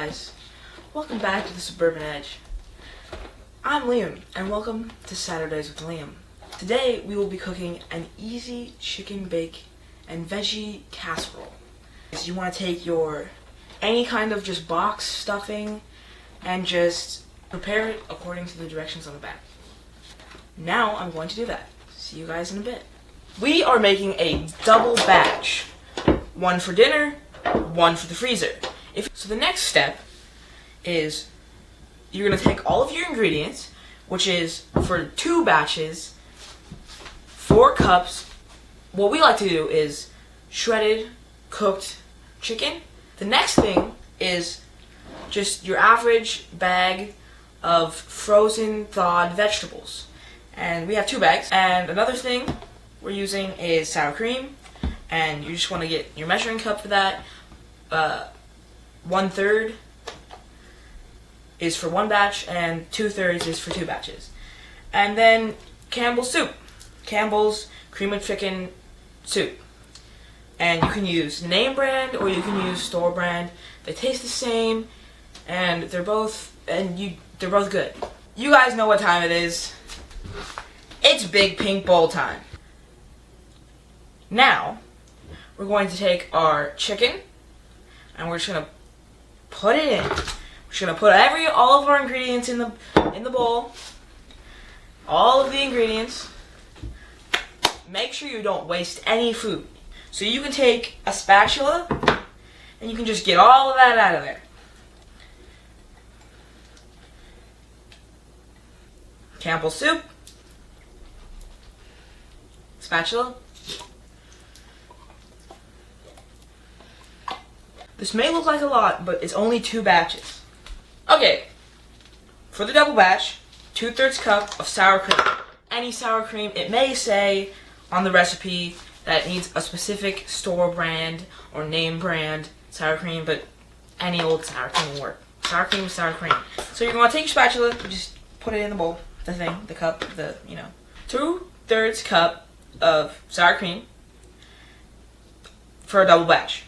guys, welcome back to the Suburban Edge. I'm Liam, and welcome to Saturdays with Liam. Today we will be cooking an easy chicken bake and veggie casserole. You want to take your any kind of just box stuffing and just prepare it according to the directions on the back. Now I'm going to do that. See you guys in a bit. We are making a double batch. One for dinner, one for the freezer. So the next step is you're going to take all of your ingredients, which is for 2 batches, 4 cups. What we like to do is shredded, cooked chicken. The next thing is just your average bag of frozen thawed vegetables. And we have 2 bags. And another thing we're using is sour cream. And you just want to get your measuring cup for that. 1/3 is for 1 batch and 2/3 is for 2 batches. And then Campbell's soup. Campbell's cream of chicken soup. And you can use name brand or you can use store brand. They taste the same and they're both good. You guys know what time it is. It's big pink bowl time. Now, we're going to take our chicken and we're just going to put it in. We're just going to put all of our ingredients in the bowl. All of the ingredients. Make sure you don't waste any food. So you can take a spatula and you can just get all of that out of there. Campbell's soup. Spatula. This may look like a lot, but it's only 2 batches. Okay, for the double batch, 2/3 cup of sour cream. Any sour cream. It may say on the recipe that it needs a specific store brand or name brand sour cream, but any old sour cream will work. Sour cream is sour cream. So you're going to take your spatula, and just put it in the bowl, the cup, 2/3 cup of sour cream for a double batch.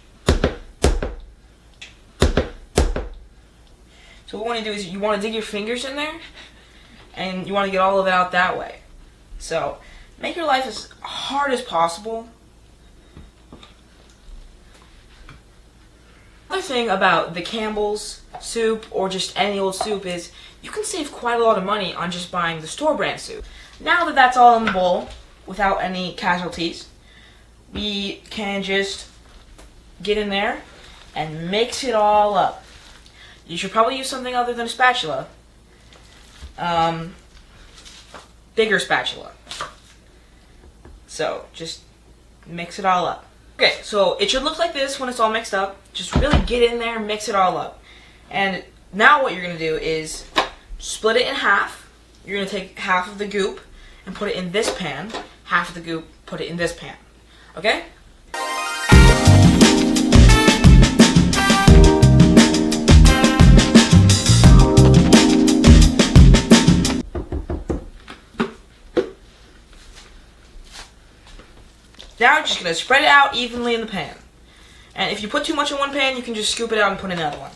So what you want to do is you want to dig your fingers in there and you want to get all of it out that way. So make your life as hard as possible. Another thing about the Campbell's soup or just any old soup is you can save quite a lot of money on just buying the store brand soup. Now that that's all in the bowl without any casualties, we can just get in there and mix it all up. You should probably use something other than a spatula. Bigger spatula. So, just mix it all up. Okay, so it should look like this when it's all mixed up. Just really get in there and mix it all up. And now what you're going to do is split it in half. You're going to take half of the goop and put it in this pan. Half of the goop, put it in this pan. Okay? Now you're just going to spread it out evenly in the pan. And if you put too much in one pan, you can just scoop it out and put in another one.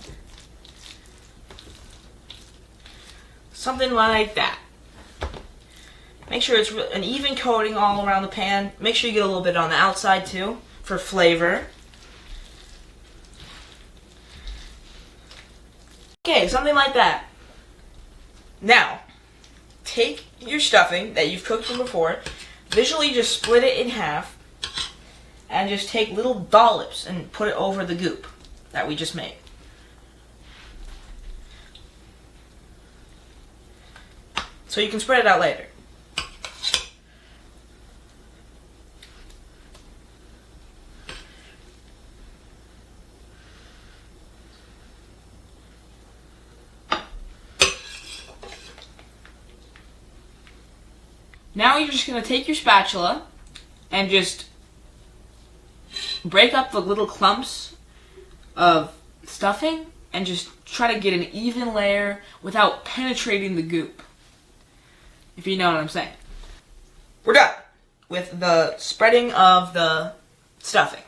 Something like that. Make sure it's an even coating all around the pan. Make sure you get a little bit on the outside too, for flavor. Okay, something like that. Now, take your stuffing that you've cooked from before, visually just split it in half, and just take little dollops and put it over the goop that we just made. So you can spread it out later. Now you're just going to take your spatula and just break up the little clumps of stuffing and just try to get an even layer without penetrating the goop. If you know what I'm saying. We're done with the spreading of the stuffing.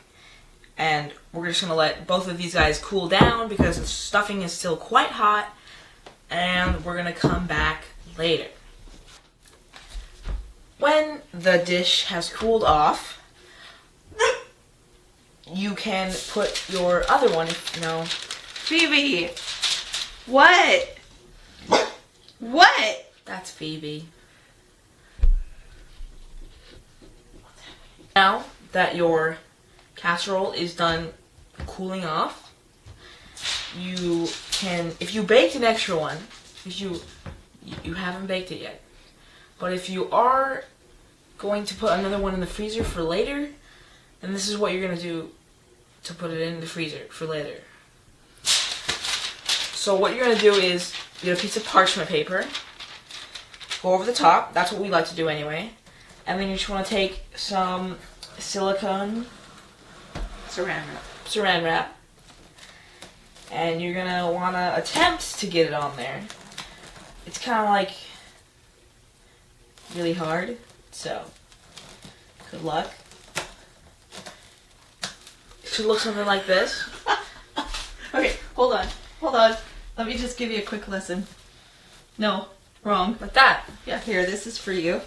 And we're just going to let both of these guys cool down because the stuffing is still quite hot. And we're going to come back later. When the dish has cooled off, you can put your other one, Phoebe! What? What? That's Phoebe. Now that your casserole is done cooling off, you can, if you baked an extra one, if you haven't baked it yet, but if you are going to put another one in the freezer for later, then this is what you're going to do to put it in the freezer for later. So what you're going to do is get a piece of parchment paper, go over the top, that's what we like to do anyway, and then you just want to take some silicone saran wrap, and you're going to want to attempt to get it on there. It's kind of like really hard, so good luck. It should look something like this. Okay, hold on. Let me just give you a quick lesson. No, wrong. Like that. Yeah, here, this is for you.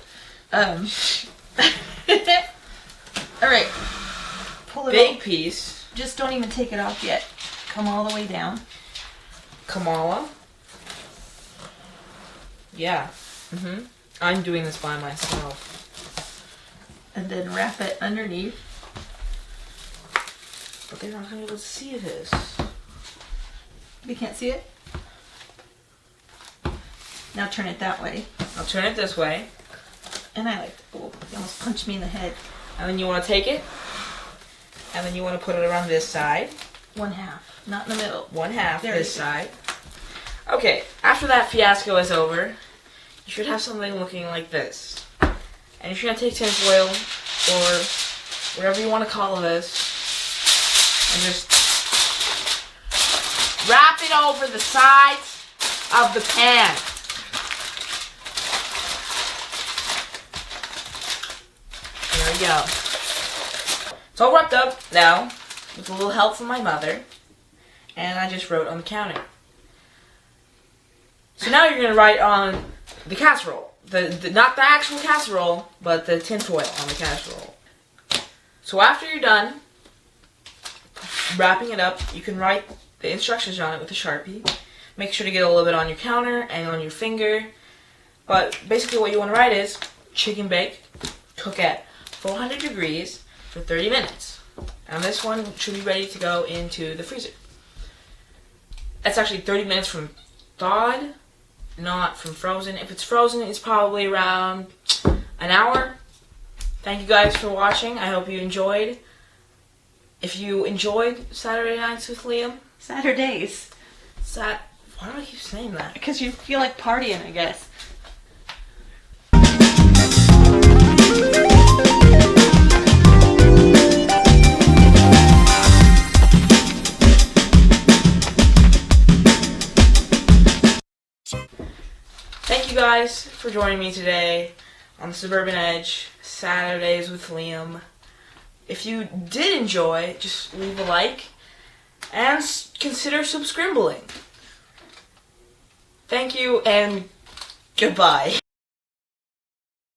Alright. Pull it Big off. piece. Just don't even take it off yet. Come all the way down. Kamala. Yeah. I'm doing this by myself. And then wrap it underneath. But they're not going to be able to see this. You can't see it? Now turn it that way. I'll turn it this way. And I like, oh, you almost punched me in the head. And then you want to take it. And then you want to put it around this side. 1/2, not in the middle. 1/2 There this you go. side. Okay, after that fiasco is over, you should have something looking like this. And you're going to take tinfoil, or whatever you want to call this, and just wrap it over the sides of the pan. There we go. It's all wrapped up now, with a little help from my mother, and I just wrote on the counter. So now you're going to write on the casserole. Not the actual casserole, but the tinfoil on the casserole. So after you're done wrapping it up, you can write the instructions on it with a Sharpie. Make sure to get a little bit on your counter and on your finger. But basically what you want to write is chicken bake, cook at 400 degrees for 30 minutes. And this one should be ready to go into the freezer. That's actually 30 minutes from thawed, not from frozen. If it's frozen, it's probably around an hour. Thank you guys for watching. I hope you enjoyed. If you enjoyed Saturday Nights with Liam, Saturdays. Why do I keep saying that? Because you feel like partying, I guess. Thank you guys for joining me today on the Suburban Edge, Saturdays with Liam. If you did enjoy, just leave a like and consider subscribing. Thank you and goodbye.